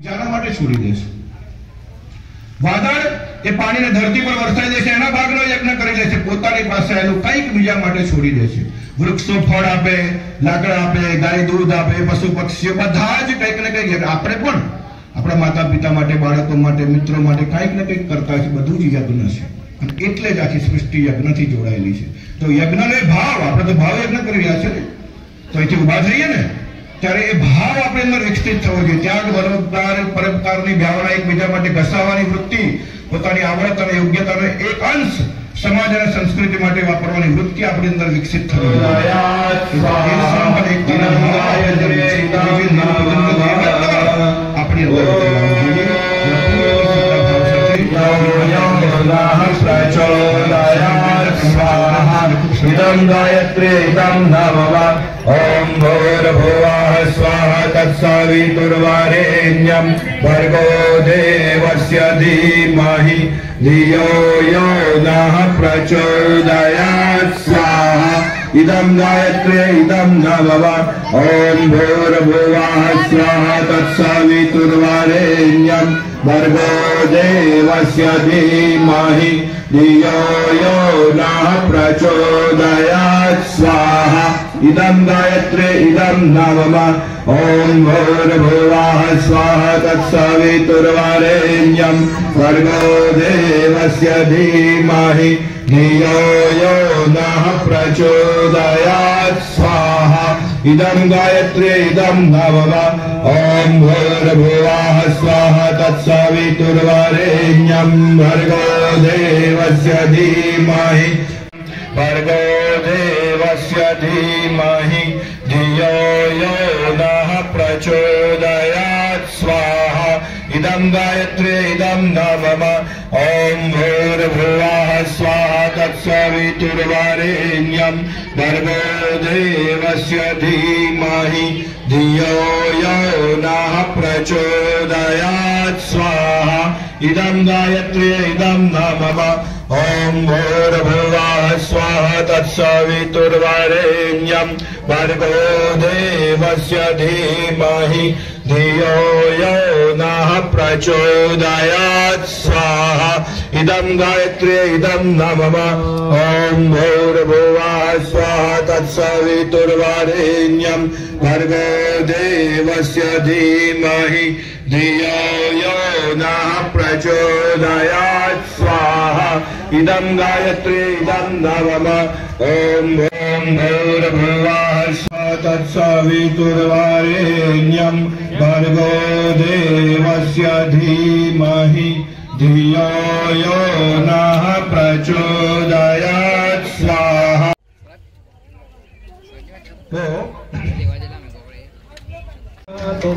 जाना माटे छोड़ी देशे। वादळ ए पाणीने धरती पर वरसाई देशे, एना भागनो यज्ञ करी लेशे, पोतानी पासे आवेલું કંઈક બીજા માટે છોડી દેશે। વૃક્ષો ફળ આપે, લાકડા આપે, ગાય दूध આપે, પશુ પક્ષીઓ બધા જ કંઈક ને કંઈક આપણે પણ આપણા માતા પિતા માટે, બાળકો માટે, મિત્રો માટે કંઈક ને કંઈક કરતા છે। બધું જ યજ્ઞ છે અને એટલે જ આખી સૃષ્ટિ યજ્ઞથી જોડાયેલી છે। તો યજ્ઞનો ભાવ, આપણે તો ભાવ યજ્ઞ કરી રહ્યા છે ને, તો અહીંથી ઉભા થઈએ ને ત્યારે એ ભાવ આપણે અંદર વિકસિત થવો જોઈએ। ત્યાગ, બરોબર, પરોપકારની ભાવના, એકબીજા માટે ઘસાવાની વૃત્તિ, પોતાની આવડત અને યોગ્યતાનો એક અંશ समाज और संस्कृति माटे वापरवानी वृत्ति आपणी अंदर विकसित थवी जोईए। इदं गायत्री इदं नमः। ओम भूर्भुवः स्वाहा तत्सवितुर्वरेण्यं भर्गो देवस्य धीमहि धियो यो नः प्रचोदयात्। स्वाहा इदं गायत्री इदं नमः। ओम भूर्भुवः स्वाहा तत्सवितुर्वरेण्यं भर्गो देवस्य धीमहि धियो यो नः प्रचोदयात्। स्वाहा इदं गायत्री इदं नमः। ओम भूर्भुवः स्वाहा तत्सवितुर्वरेण्यं भर्गो देवस्य धीमहि धियो यो नः प्रचोदयात्। स्वाहा इदं गायत्री इदं नमः। ओम भूर्भुवः स्वाहा तत्सवितुर्वरेण्यं भर्गो देवस्य धीमहि भर्गो देवस्य धीमहि धियो यो नः प्रचोदयात्। स्वाहा इदं गायत्री इदं नमः। ओम भूर्भुवः स्वाहा तत्सवितुर्वरेण्यं भर्गो देवस्य धीमहि धियो यो नः प्रचोदयात्। स्वाहा इदं गायत्री इदं नमः। ओम भूर्भुवः स्वाहा तत्सवितुर्वरेण्यं भर्गो देवस्य धीमहि धियो यो नः प्रचोदयात्। स्वाहा इदं गायत्री इदं नमः। ओम भूर्भुवः स्वाहा तत्सवितुर्वरेण्यं भर्गो देवस्य धीमहि धियो यो नः प्रचोदयात्। स्वाहा इदं गायत्री इदं नमः। ओम भूर्भुवः स्वाहा तत्सवितुर्वरेण्यं भर्गो देवस्य धीमहि धियो यो नः प्रचोदयात्। स्वाहा। तो